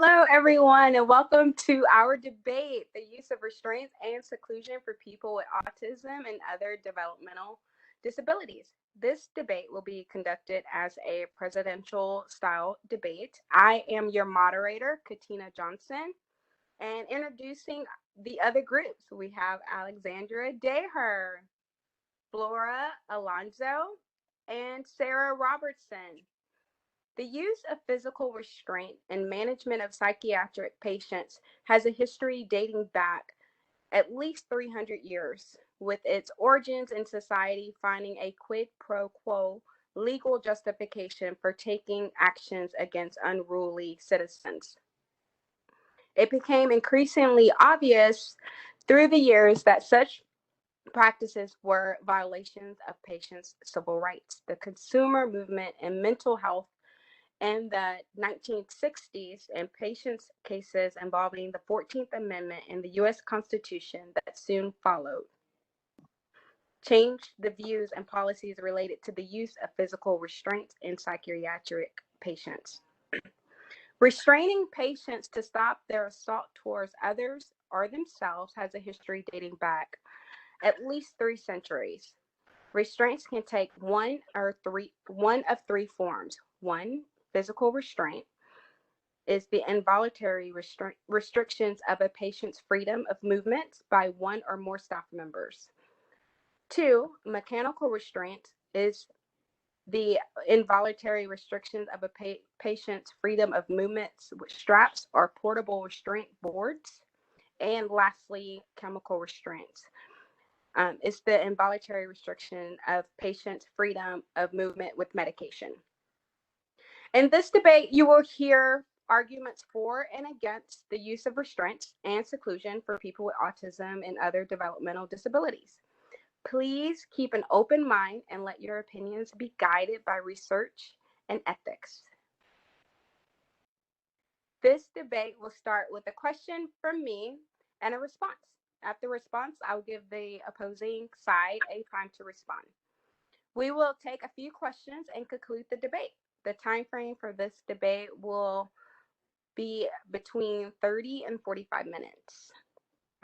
Hello, everyone, and welcome to our debate, the use of restraints and seclusion for people with autism and other developmental disabilities. This debate will be conducted as a presidential style debate. I am your moderator, Katina Johnson, and introducing the other groups, we have Alexandra Deher, Flora Alonso, and Sarah Robertson. The use of physical restraint and management of psychiatric patients has a history dating back at least 300 years, with its origins in society finding a quid pro quo legal justification for taking actions against unruly citizens. It became increasingly obvious through the years that such practices were violations of patients' civil rights. The consumer movement and mental health in the 1960s and patients' cases involving the 14th Amendment in the U.S. Constitution that soon followed changed the views and policies related to the use of physical restraints in psychiatric patients. Restraining patients to stop their assault towards others or themselves has a history dating back at least 3 centuries. Restraints can take one of three forms. One, physical restraint is the involuntary restrictions of a patient's freedom of movement by one or more staff members. 2, mechanical restraint is the involuntary restrictions of a patient's freedom of movements with straps or portable restraint boards. And lastly, chemical restraints. It's the involuntary restriction of patients' freedom of movement with medication. In this debate, you will hear arguments for and against the use of restraints and seclusion for people with autism and other developmental disabilities. Please keep an open mind and let your opinions be guided by research and ethics. This debate will start with a question from me and a response. After response, I'll give the opposing side a time to respond. We will take a few questions and conclude the debate. The time frame for this debate will be between 30 and 45 minutes.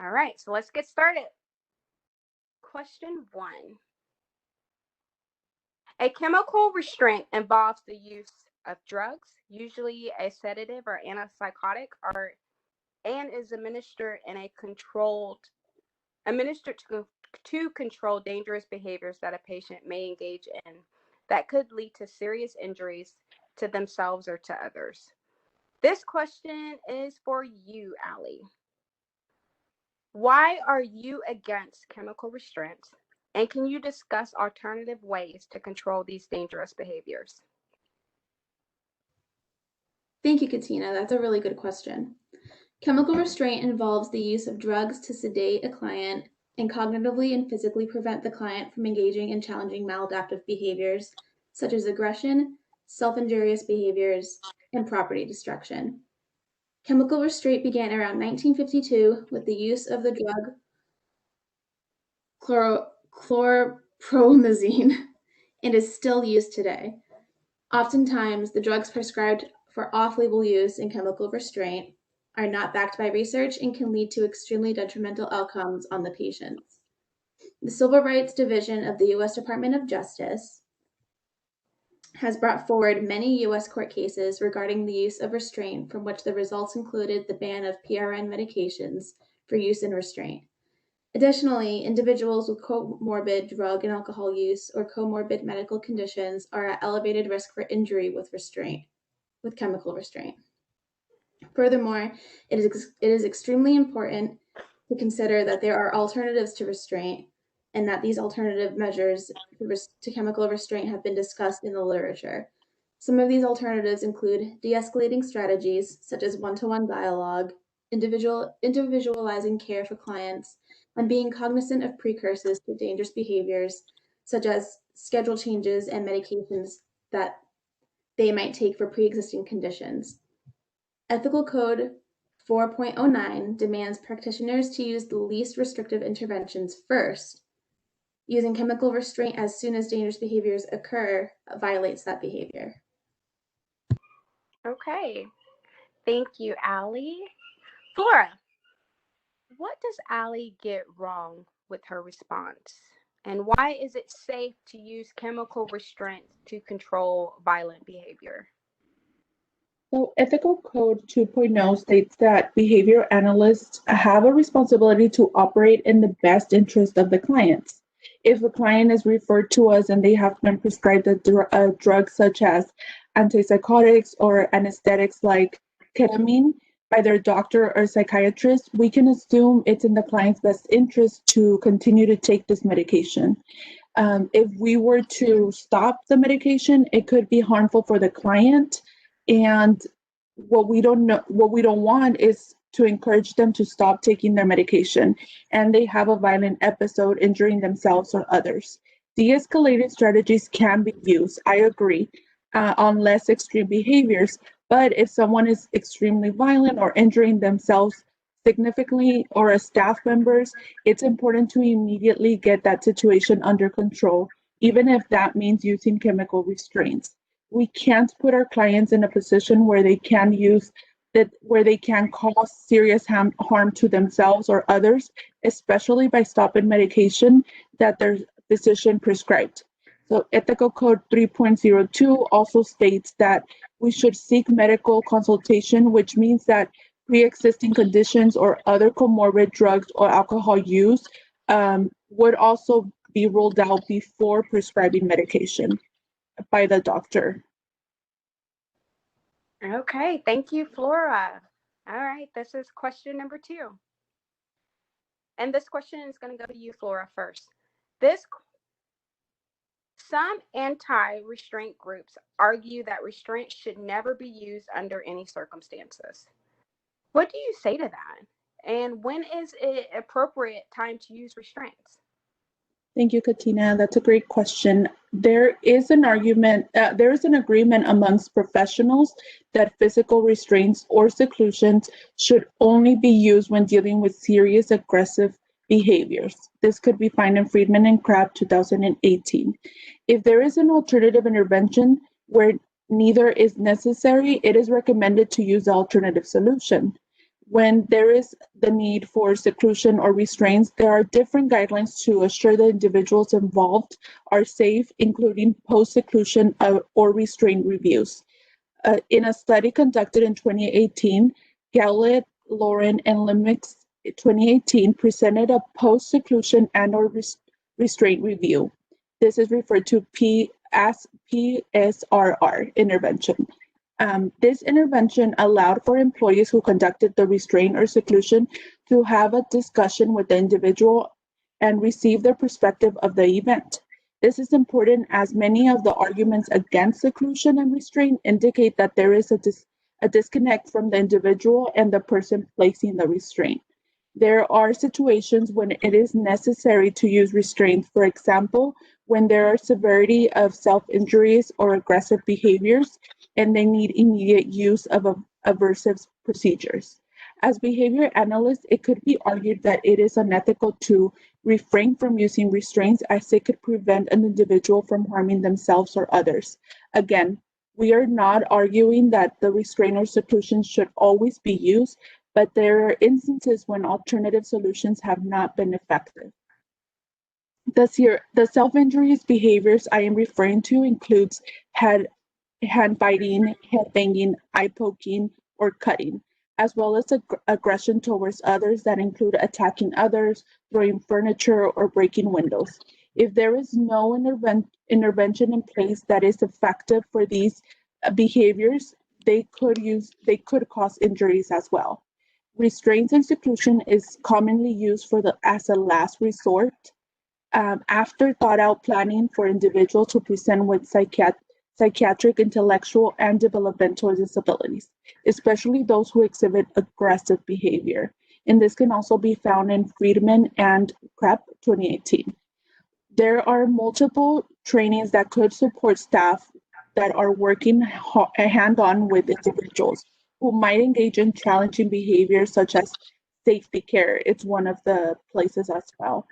All right, so let's get started. Question 1. A chemical restraint involves the use of drugs, usually a sedative or antipsychotic, and is administered to control dangerous behaviors that a patient may engage in that could lead to serious injuries to themselves or to others. This question is for you, Allie. Why are you against chemical restraints? And can you discuss alternative ways to control these dangerous behaviors? Thank you, Katina. That's a really good question. Chemical restraint involves the use of drugs to sedate a client and cognitively and physically prevent the client from engaging in challenging maladaptive behaviors such as aggression, self-injurious behaviors, and property destruction. Chemical restraint began around 1952 with the use of the drug chlorpromazine and is still used today. Oftentimes, the drugs prescribed for off-label use in chemical restraint are not backed by research and can lead to extremely detrimental outcomes on the patients. The Civil Rights Division of the U.S. Department of Justice has brought forward many U.S. court cases regarding the use of restraint, from which the results included the ban of PRN medications for use in restraint. Additionally, individuals with comorbid drug and alcohol use or comorbid medical conditions are at elevated risk for injury with chemical restraint. Furthermore, it is extremely important to consider that there are alternatives to restraint and that these alternative measures to chemical restraint have been discussed in the literature. Some of these alternatives include de-escalating strategies such as one-to-one dialogue, individualizing care for clients, and being cognizant of precursors to dangerous behaviors such as schedule changes and medications that they might take for pre-existing conditions. Ethical Code 4.09 demands practitioners to use the least restrictive interventions first. Using chemical restraint as soon as dangerous behaviors occur violates that behavior. Okay, Thank you, Allie. Flora, what does Allie get wrong with her response? And why is it safe to use chemical restraints to control violent behavior? So, Ethical Code 2.0 states that behavior analysts have a responsibility to operate in the best interest of the clients. If the client is referred to us and they have been prescribed a drug such as antipsychotics or anesthetics like ketamine by their doctor or psychiatrist, we can assume it's in the client's best interest to continue to take this medication. If we were to stop the medication, it could be harmful for the client. And what we don't want is to encourage them to stop taking their medication and they have a violent episode injuring themselves or others. De-escalating strategies can be used, I agree, on less extreme behaviors. But if someone is extremely violent or injuring themselves significantly or as staff members, it's important to immediately get that situation under control, even if that means using chemical restraints. We can't put our clients in a position where they can use that, where they can cause serious harm to themselves or others, especially by stopping medication that their physician prescribed. So Ethical Code 3.02 also states that we should seek medical consultation, which means that pre-existing conditions or other comorbid drugs or alcohol use would also be ruled out before prescribing medication by the doctor. Okay, thank you, Flora. All right, this is question number 2. And this question is going to go to you, Flora, first. This Some anti-restraint groups argue that restraint should never be used under any circumstances. What do you say to that? And when is it appropriate time to use restraints? Thank you, Katina. That's a great question. There is an agreement amongst professionals that physical restraints or seclusions should only be used when dealing with serious aggressive behaviors. This could be found in Friedman and Crabb 2018. If there is an alternative intervention where neither is necessary, it is recommended to use the alternative solution. When there is the need for seclusion or restraints, there are different guidelines to assure the individuals involved are safe, including post-seclusion or restraint reviews. In a study conducted in 2018, Gowlett, Lauren, and Limix 2018 presented a post-seclusion and/or restraint review. This is referred to as PSRR intervention. This intervention allowed for employees who conducted the restraint or seclusion to have a discussion with the individual and receive their perspective of the event. This is important as many of the arguments against seclusion and restraint indicate that there is a disconnect from the individual and the person placing the restraint. There are situations when it is necessary to use restraints, for example, when there are severity of self-injuries or aggressive behaviors, and they need immediate use of aversive procedures. As behavior analysts, it could be argued that it is unethical to refrain from using restraints as it could prevent an individual from harming themselves or others. Again, we are not arguing that the restraint or seclusion should always be used, but there are instances when alternative solutions have not been effective. The self-injurious behaviors I am referring to includes hand biting, head banging, eye poking, or cutting, as well as aggression towards others that include attacking others, throwing furniture, or breaking windows. If there is no intervention in place that is effective for these behaviors, they could cause injuries as well. Restraints and seclusion is commonly used as a last resort after thought out planning for individuals to present with psychiatric, intellectual, and developmental disabilities, especially those who exhibit aggressive behavior. And this can also be found in Friedman and Crabb 2018. There are multiple trainings that could support staff that are working hand-on with individuals who might engage in challenging behaviors such as safety care. It's one of the places as well.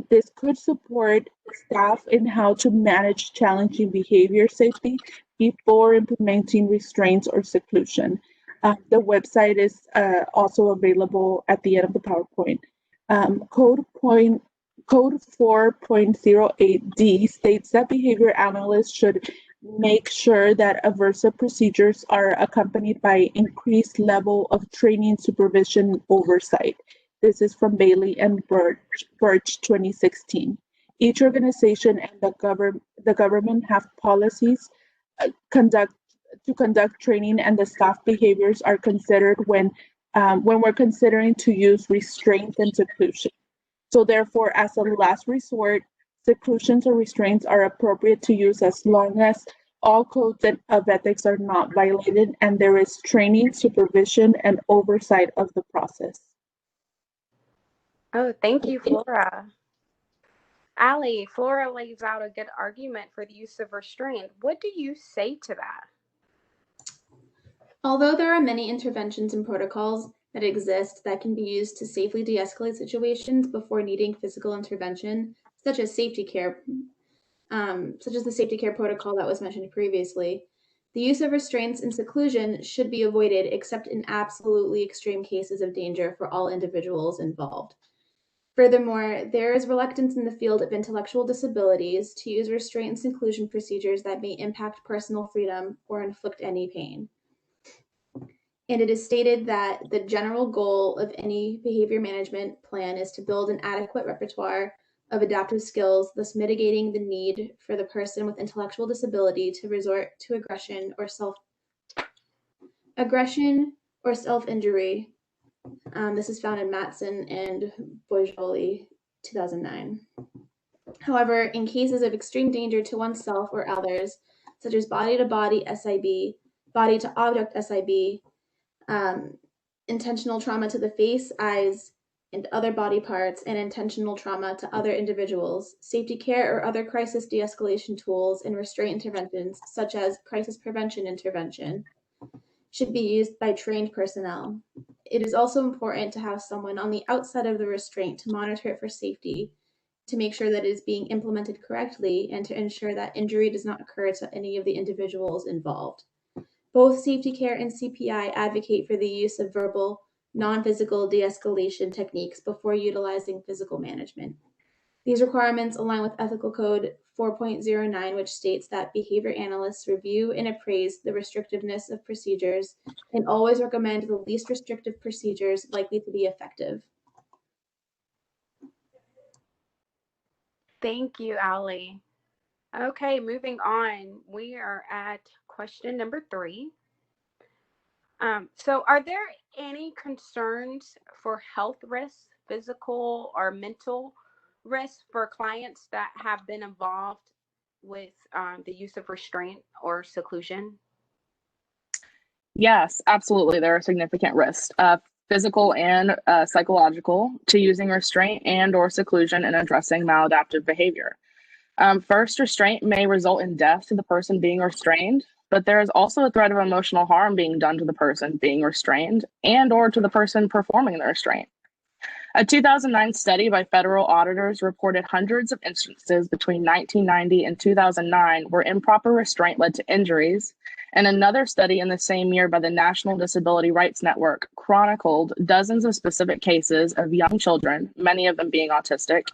This could support staff in how to manage challenging behavior safety before implementing restraints or seclusion. The website is also available at the end of the PowerPoint. Code 4.08D states that behavior analysts should make sure that aversive procedures are accompanied by increased level of training, supervision, and oversight. This is from Bailey and Birch 2016. Each organization and the government have policies conduct training, and the staff behaviors are considered when we're considering to use restraint and seclusion. So therefore, as a last resort, seclusions or restraints are appropriate to use as long as all codes of ethics are not violated and there is training, supervision, and oversight of the process. Oh, thank you, Flora. Allie, Flora lays out a good argument for the use of restraint. What do you say to that? Although there are many interventions and protocols that exist that can be used to safely de-escalate situations before needing physical intervention, such as the safety care protocol that was mentioned previously, the use of restraints and seclusion should be avoided except in absolutely extreme cases of danger for all individuals involved. Furthermore, there is reluctance in the field of intellectual disabilities to use restraint and seclusion procedures that may impact personal freedom or inflict any pain. And it is stated that the general goal of any behavior management plan is to build an adequate repertoire of adaptive skills, thus mitigating the need for the person with intellectual disability to resort to aggression or self-injury. This is found in Matson and Boisjoli, 2009. However, in cases of extreme danger to oneself or others, such as body-to-body SIB, body-to-object SIB, intentional trauma to the face, eyes, and other body parts, and intentional trauma to other individuals, safety care or other crisis de-escalation tools and restraint interventions, such as crisis prevention intervention, should be used by trained personnel. It is also important to have someone on the outside of the restraint to monitor it for safety, to make sure that it is being implemented correctly, and to ensure that injury does not occur to any of the individuals involved. Both Safety Care and CPI advocate for the use of verbal, non-physical de-escalation techniques before utilizing physical management. These requirements align with Ethical Code 4.09, which states that behavior analysts review and appraise the restrictiveness of procedures and always recommend the least restrictive procedures likely to be effective. Thank you, Allie. Okay, moving on. We are at question number 3. So are there any concerns for health risks, physical or mental risks for clients that have been involved with the use of restraint or seclusion? Yes, absolutely. There are significant risks, physical and psychological, to using restraint and or seclusion in addressing maladaptive behavior. First, restraint may result in death to the person being restrained, but there is also a threat of emotional harm being done to the person being restrained and or to the person performing the restraint. A 2009 study by federal auditors reported hundreds of instances between 1990 and 2009 where improper restraint led to injuries, and another study in the same year by the National Disability Rights Network chronicled dozens of specific cases of young children, many of them being autistic,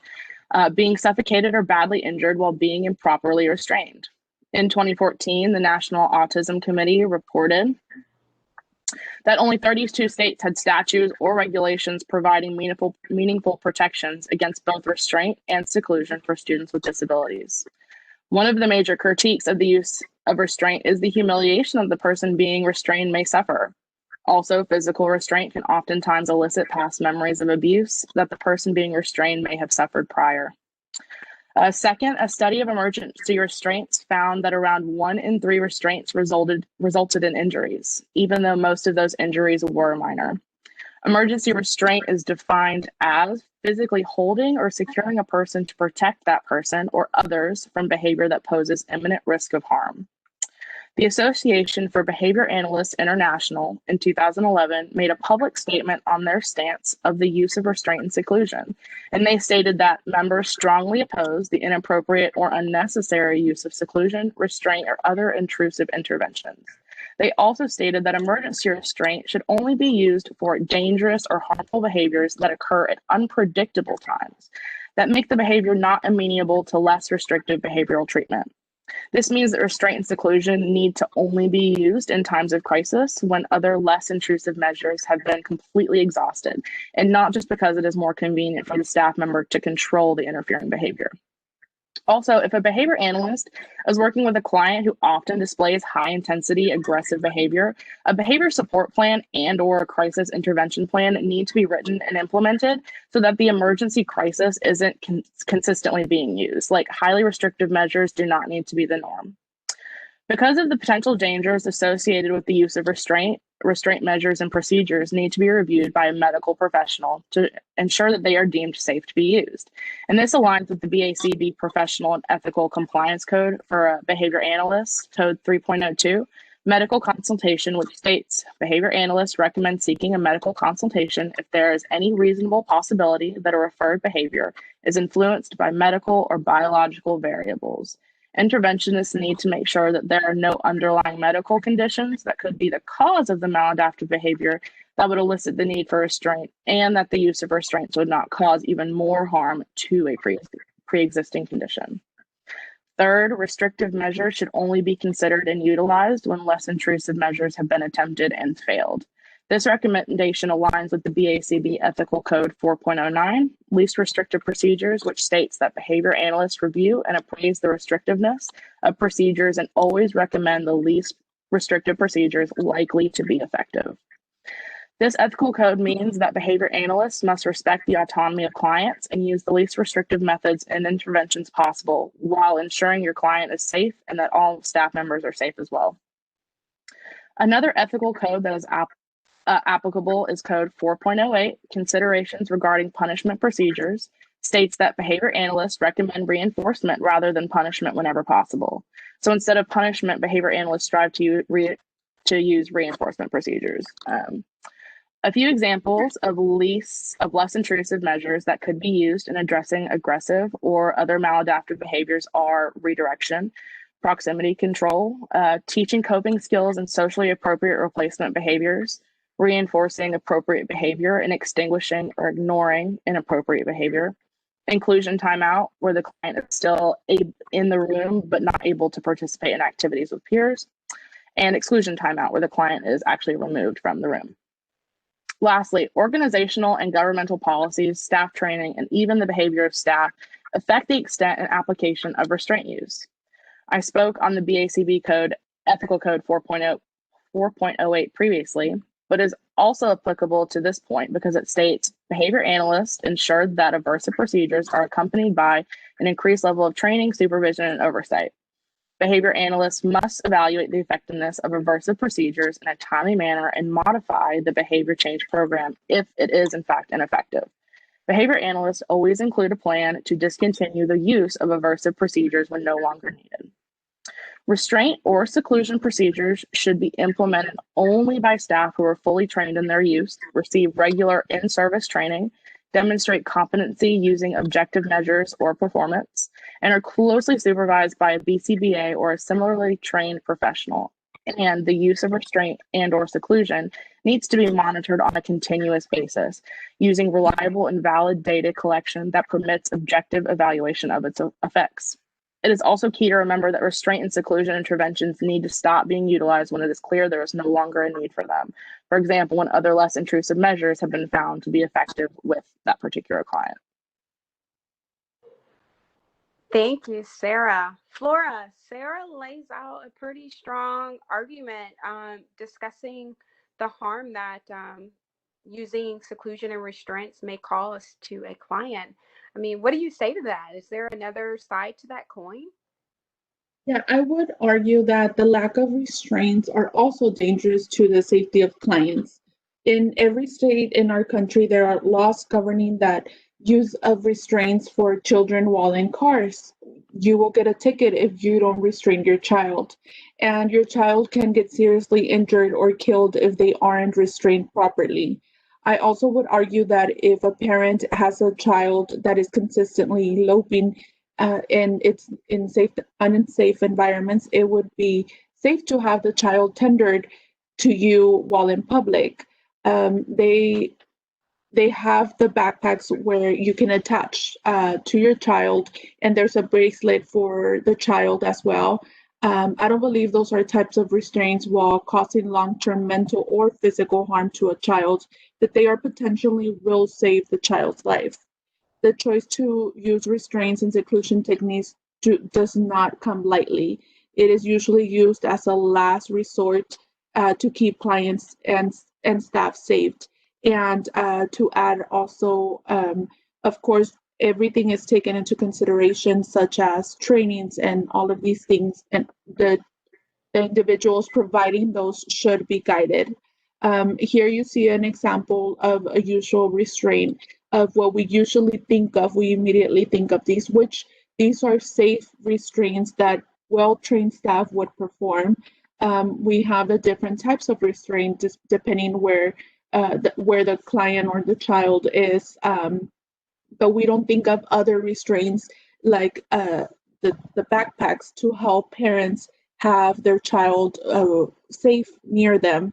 being suffocated or badly injured while being improperly restrained. In 2014, the National Autism Committee reported that only 32 states had statutes or regulations providing meaningful protections against both restraint and seclusion for students with disabilities. One of the major critiques of the use of restraint is the humiliation of the person being restrained may suffer. Also, physical restraint can oftentimes elicit past memories of abuse that the person being restrained may have suffered prior. Second, a study of emergency restraints found that around 1 in 3 restraints resulted in injuries, even though most of those injuries were minor. Emergency restraint is defined as physically holding or securing a person to protect that person or others from behavior that poses imminent risk of harm. The Association for Behavior Analysts International in 2011 made a public statement on their stance of the use of restraint and seclusion, and they stated that members strongly oppose the inappropriate or unnecessary use of seclusion, restraint, or other intrusive interventions. They also stated that emergency restraint should only be used for dangerous or harmful behaviors that occur at unpredictable times that make the behavior not amenable to less restrictive behavioral treatment. This means that restraint and seclusion need to only be used in times of crisis when other less intrusive measures have been completely exhausted, and not just because it is more convenient for the staff member to control the interfering behavior. Also, if a behavior analyst is working with a client who often displays high intensity aggressive behavior, a behavior support plan and or a crisis intervention plan need to be written and implemented so that the emergency crisis isn't consistently being used. Like, highly restrictive measures do not need to be the norm. Because of the potential dangers associated with the use of restraint measures and procedures need to be reviewed by a medical professional to ensure that they are deemed safe to be used. And this aligns with the BACB Professional and Ethical Compliance Code for behavior analysts, Code 3.02, medical consultation, which states behavior analysts recommend seeking a medical consultation if there is any reasonable possibility that a referred behavior is influenced by medical or biological variables. Interventionists need to make sure that there are no underlying medical conditions that could be the cause of the maladaptive behavior that would elicit the need for restraint, and that the use of restraints would not cause even more harm to a pre-existing condition. Third, restrictive measures should only be considered and utilized when less intrusive measures have been attempted and failed. This recommendation aligns with the BACB Ethical Code 4.09, Least Restrictive Procedures, which states that behavior analysts review and appraise the restrictiveness of procedures and always recommend the least restrictive procedures likely to be effective. This ethical code means that behavior analysts must respect the autonomy of clients and use the least restrictive methods and interventions possible while ensuring your client is safe and that all staff members are safe as well. Another ethical code that is applicable is Code 4.08, Considerations Regarding Punishment Procedures, states that behavior analysts recommend reinforcement rather than punishment whenever possible. So instead of punishment, behavior analysts strive to use reinforcement procedures. A few examples of less intrusive measures that could be used in addressing aggressive or other maladaptive behaviors are redirection, proximity control, teaching coping skills and socially appropriate replacement behaviors, reinforcing appropriate behavior and extinguishing or ignoring inappropriate behavior, inclusion timeout, where the client is still in the room but not able to participate in activities with peers, and exclusion timeout, where the client is actually removed from the room. Lastly, organizational and governmental policies, staff training, and even the behavior of staff affect the extent and application of restraint use. I spoke on the BACB Code, Ethical Code 4.08 previously, but is also applicable to this point because it states behavior analysts ensure that aversive procedures are accompanied by an increased level of training, supervision, and oversight. Behavior analysts must evaluate the effectiveness of aversive procedures in a timely manner and modify the behavior change program if it is in fact ineffective. Behavior analysts always include a plan to discontinue the use of aversive procedures when no longer needed. Restraint or seclusion procedures should be implemented only by staff who are fully trained in their use, receive regular in-service training, demonstrate competency using objective measures or performance, and are closely supervised by a BCBA or a similarly trained professional. And the use of restraint and or seclusion needs to be monitored on a continuous basis using reliable and valid data collection that permits objective evaluation of its effects. It is also key to remember that restraint and seclusion interventions need to stop being utilized when it is clear there is no longer a need for them. For example, when other less intrusive measures have been found to be effective with that particular client. Thank you, Sarah. Flora, Sarah lays out a pretty strong argument discussing the harm that using seclusion and restraints may cause to a client. I mean, what do you say to that? Is there another side to that coin? Yeah, I would argue that the lack of restraints are also dangerous to the safety of clients. In every state in our country, there are laws governing that use of restraints for children while in cars. You will get a ticket if you don't restrain your child, and your child can get seriously injured or killed if they aren't restrained properly. I also would argue that if a parent has a child that is consistently eloping and it's in unsafe environments, it would be safe to have the child tendered to you while in public. They have the backpacks where you can attach to your child, and there's a bracelet for the child as well. I don't believe those are types of restraints while causing long-term mental or physical harm to a child, that they are potentially will save the child's life. The choice to use restraints and seclusion techniques does not come lightly. It is usually used as a last resort to keep clients and staff safe. And to add also, of course, everything is taken into consideration, such as trainings and all of these things, and the individuals providing those should be guided. Here you see an example of a usual restraint of what we usually think of. We immediately think of these are safe restraints that well-trained staff would perform. We have the different types of restraint depending where the client or the child is, but we don't think of other restraints like the backpacks to help parents have their child safe near them.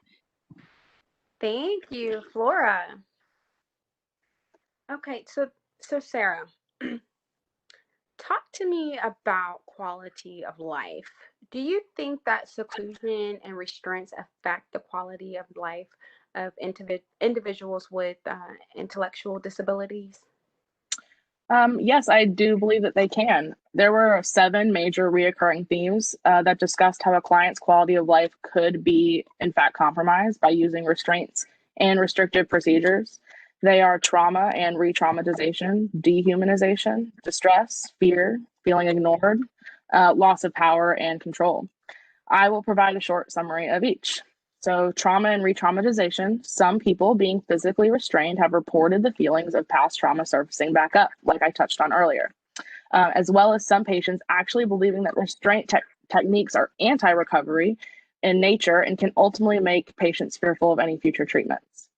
Thank you, Flora. Okay, so Sarah, talk to me about quality of life. Do you think that seclusion and restraints affect the quality of life of individuals with intellectual disabilities? Yes, I do believe that they can. There were 7 major reoccurring themes that discussed how a client's quality of life could be, in fact, compromised by using restraints and restrictive procedures. They are trauma and re-traumatization, dehumanization, distress, fear, feeling ignored, loss of power, and control. I will provide a short summary of each. So, trauma and re-traumatization. Some people being physically restrained have reported the feelings of past trauma surfacing back up, like I touched on earlier, as well as some patients actually believing that restraint techniques are anti-recovery in nature and can ultimately make patients fearful of any future treatments.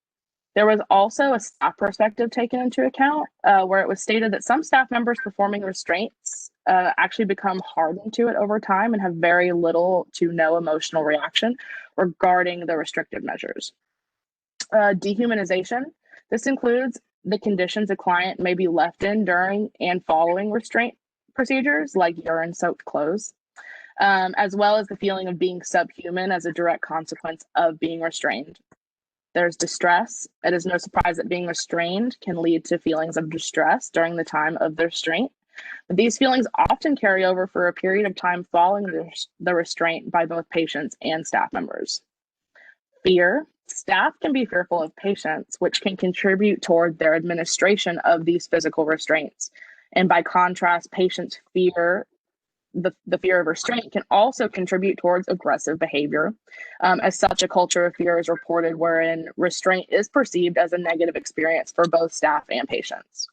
There was also a staff perspective taken into account, where it was stated that some staff members performing restraints actually become hardened to it over time and have very little to no emotional reaction regarding the restrictive measures. Dehumanization. This includes the conditions a client may be left in during and following restraint procedures, like urine-soaked clothes, as well as the feeling of being subhuman as a direct consequence of being restrained. There's distress. It is no surprise that being restrained can lead to feelings of distress during the time of the restraint. But these feelings often carry over for a period of time following the restraint by both patients and staff members. Fear. Staff can be fearful of patients, which can contribute toward their administration of these physical restraints. And by contrast, patients fear the fear of restraint can also contribute towards aggressive behavior. As such, a culture of fear is reported wherein restraint is perceived as a negative experience for both staff and patients.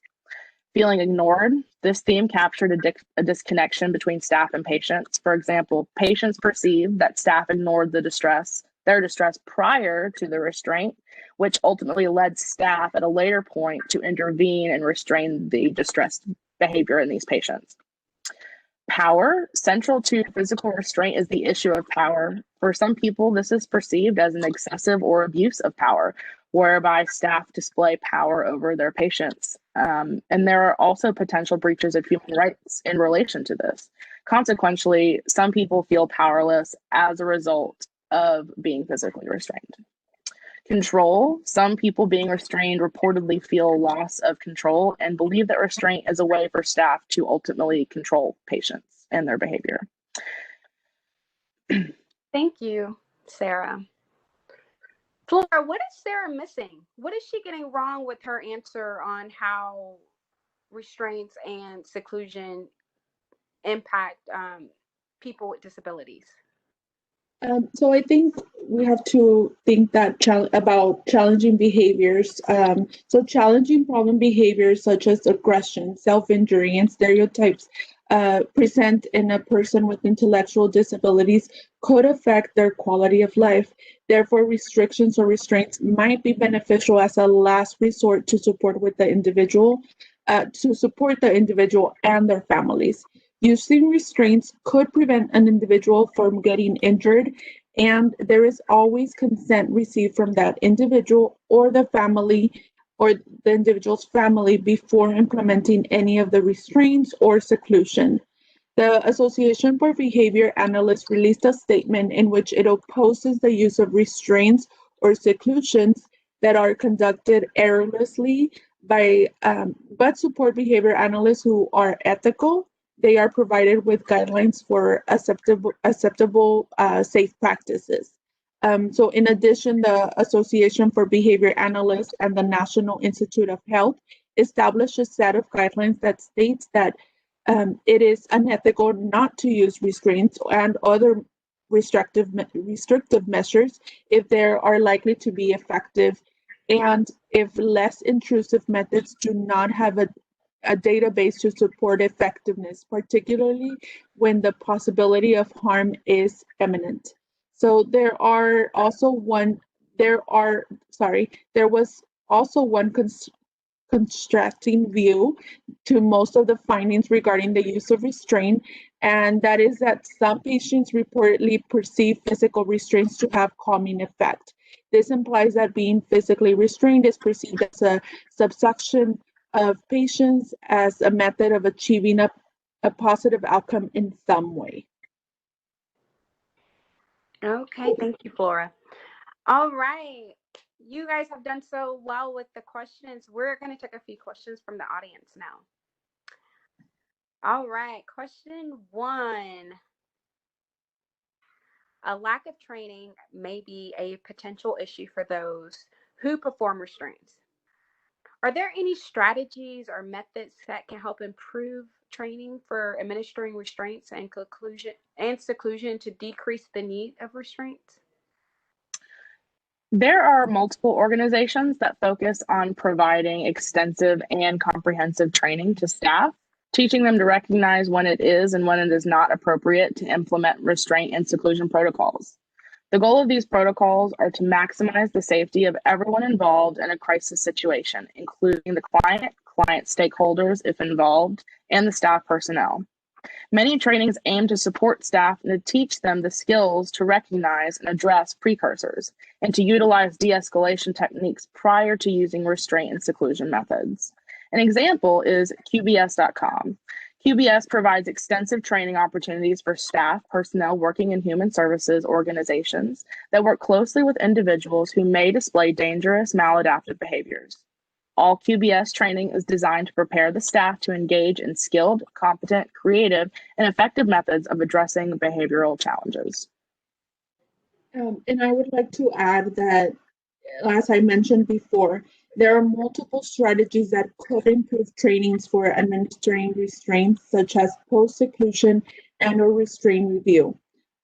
Feeling ignored. This theme captured a disconnection between staff and patients. For example, patients perceived that staff ignored their distress prior to the restraint, which ultimately led staff at a later point to intervene and restrain the distressed behavior in these patients. Power. Central to physical restraint is the issue of power. For some people, this is perceived as an excessive or abuse of power, whereby staff display power over their patients. And there are also potential breaches of human rights in relation to this. Consequently, some people feel powerless as a result of being physically restrained. Control. Some people being restrained reportedly feel loss of control and believe that restraint is a way for staff to ultimately control patients and their behavior. Thank you, Sarah. Flora, what is Sarah missing? What is she getting wrong with her answer on how restraints and seclusion impact people with disabilities? So I think we have to think that about challenging behaviors. So challenging problem behaviors such as aggression, self-injury, and stereotypes present in a person with intellectual disabilities could affect their quality of life. Therefore, restrictions or restraints might be beneficial as a last resort to support the individual and their families. Using restraints could prevent an individual from getting injured, and there is always consent received from that individual or the family or the individual's family before implementing any of the restraints or seclusion. The Association for Behavior Analysts released a statement in which it opposes the use of restraints or seclusions that are conducted erroneously but support behavior analysts who are ethical. They are provided with guidelines for acceptable safe practices. So in addition, the Association for Behavior Analysts and the National Institute of Health established a set of guidelines that states that it is unethical not to use restraints and other restrictive measures if they are likely to be effective and if less intrusive methods do not have a database to support effectiveness, particularly when the possibility of harm is imminent. So there was also one constructing view to most of the findings regarding the use of restraint, and that is that some patients reportedly perceive physical restraints to have calming effect. This implies that being physically restrained is perceived as a subsumption of patients as a method of achieving a positive outcome in some way. Okay, thank you, Flora. All right. You guys have done so well with the questions. We're going to take a few questions from the audience now. All right. Question 1. A lack of training may be a potential issue for those who perform restraints. Are there any strategies or methods that can help improve training for administering restraints and seclusion to decrease the need of restraints? There are multiple organizations that focus on providing extensive and comprehensive training to staff, teaching them to recognize when it is and when it is not appropriate to implement restraint and seclusion protocols. The goal of these protocols are to maximize the safety of everyone involved in a crisis situation, including the client stakeholders if involved, and the staff personnel. Many trainings aim to support staff and to teach them the skills to recognize and address precursors and to utilize de-escalation techniques prior to using restraint and seclusion methods. An example is QBS.com. QBS provides extensive training opportunities for staff personnel working in human services organizations that work closely with individuals who may display dangerous maladaptive behaviors. All QBS training is designed to prepare the staff to engage in skilled, competent, creative, and effective methods of addressing behavioral challenges. And I would like to add that, as I mentioned before, there are multiple strategies that could improve trainings for administering restraints, such as post-seclusion and or restraint review,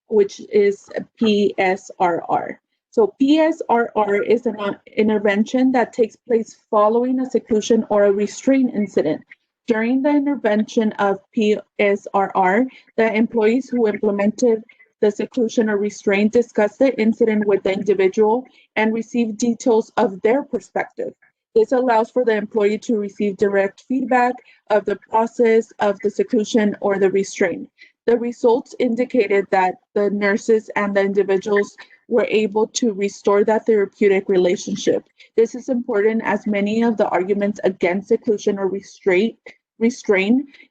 which is PSRR. So PSRR is an intervention that takes place following a seclusion or a restraint incident. During the intervention of PSRR, the employees who implemented the seclusion or restraint discuss the incident with the individual and receive details of their perspective. This allows for the employee to receive direct feedback of the process of the seclusion or the restraint. The results indicated that the nurses and the individuals were able to restore that therapeutic relationship. This is important as many of the arguments against seclusion or restraint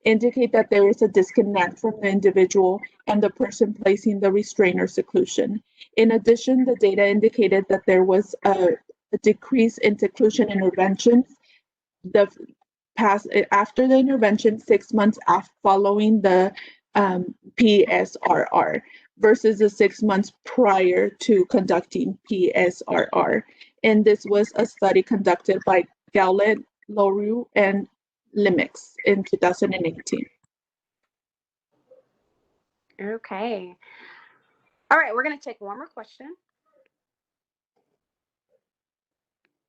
indicate that there is a disconnect from the individual and the person placing the restraint or seclusion. In addition, the data indicated that there was a decrease in seclusion interventions after the intervention 6 months following the PSRR versus the 6 months prior to conducting PSRR. And this was a study conducted by Gowlett, Loru, and Limix in 2018. Okay. All right, we're going to take one more question.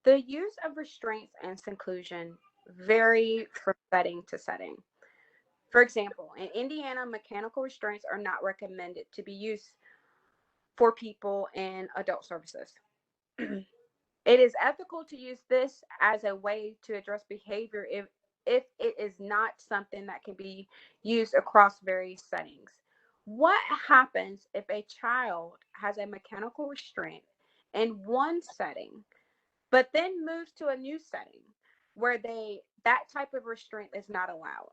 The use of restraints and seclusion vary from setting to setting. For example, in Indiana, mechanical restraints are not recommended to be used for people in adult services. It is ethical to use this as a way to address behavior if if it is not something that can be used across various settings. What happens if a child has a mechanical restraint in one setting, but then moves to a new setting where that type of restraint is not allowed?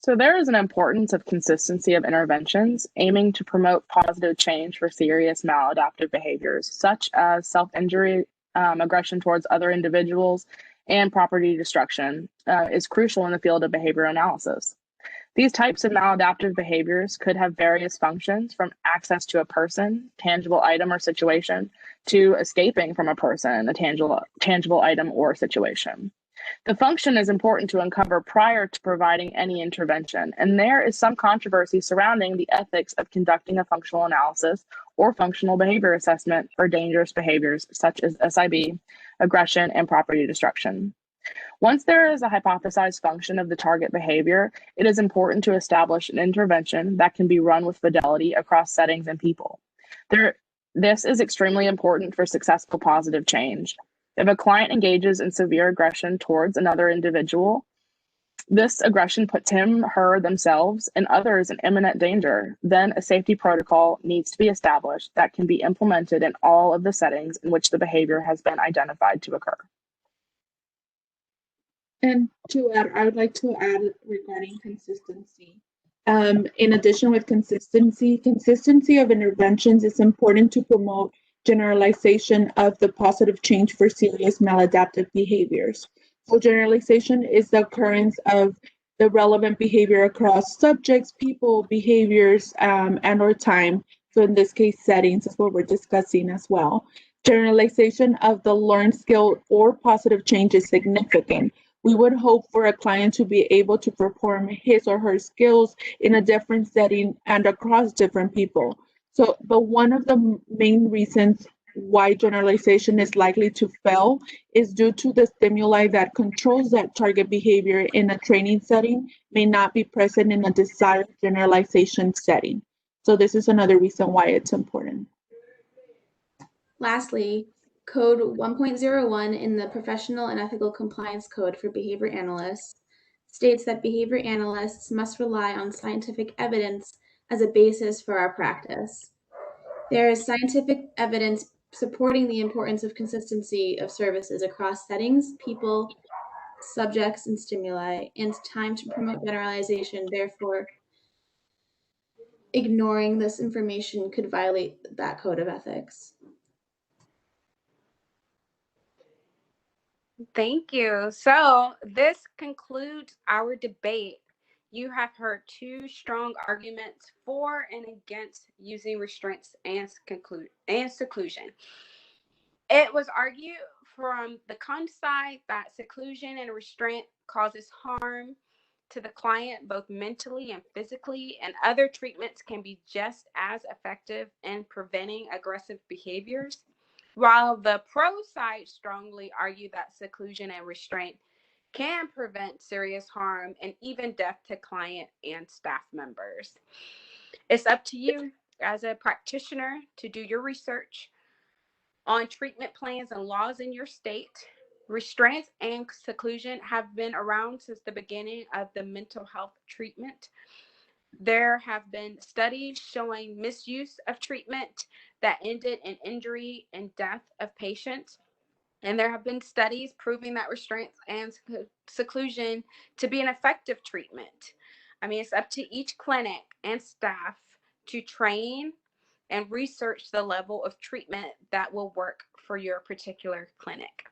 So there is an importance of consistency of interventions aiming to promote positive change for serious maladaptive behaviors, such as self-injury, aggression towards other individuals, and property destruction, is crucial in the field of behavior analysis. These types of maladaptive behaviors could have various functions, from access to a person, tangible item or situation, to escaping from a person, a tangible item or situation. The function is important to uncover prior to providing any intervention, and there is some controversy surrounding the ethics of conducting a functional analysis or functional behavior assessment for dangerous behaviors such as SIB, aggression, and property destruction. Once there is a hypothesized function of the target behavior, it is important to establish an intervention that can be run with fidelity across settings and people. This is extremely important for successful positive change. If a client engages in severe aggression towards another individual, this aggression puts him, her, themselves, and others in imminent danger. Then a safety protocol needs to be established that can be implemented in all of the settings in which the behavior has been identified to occur. And to add, I would like to add regarding consistency. In addition with consistency of interventions is important to promote generalization of the positive change for serious maladaptive behaviors. So generalization is the occurrence of the relevant behavior across subjects, people, behaviors, and or time. So in this case, settings is what we're discussing as well. Generalization of the learned skill or positive change is significant. We would hope for a client to be able to perform his or her skills in a different setting and across different people. So, but one of the main reasons why generalization is likely to fail is due to the stimuli that controls that target behavior in a training setting may not be present in a desired generalization setting. So this is another reason why it's important. Lastly, Code 1.01 in the Professional and Ethical Compliance Code for Behavior Analysts states that behavior analysts must rely on scientific evidence as a basis for our practice. There is scientific evidence supporting the importance of consistency of services across settings, people, subjects, and stimuli, and time to promote generalization. Therefore, ignoring this information could violate that code of ethics. Thank you. So this concludes our debate. You have heard two strong arguments for and against using restraints and seclusion. It was argued from the con side that seclusion and restraint causes harm to the client both mentally and physically, and other treatments can be just as effective in preventing aggressive behaviors. While the pro side strongly argue that seclusion and restraint can prevent serious harm and even death to client and staff members. It's up to you as a practitioner to do your research on treatment plans and laws in your state. Restraints and seclusion have been around since the beginning of the mental health treatment. There have been studies showing misuse of treatment that ended in injury and death of patients. And there have been studies proving that restraints and seclusion to be an effective treatment. I mean, it's up to each clinic and staff to train and research the level of treatment that will work for your particular clinic.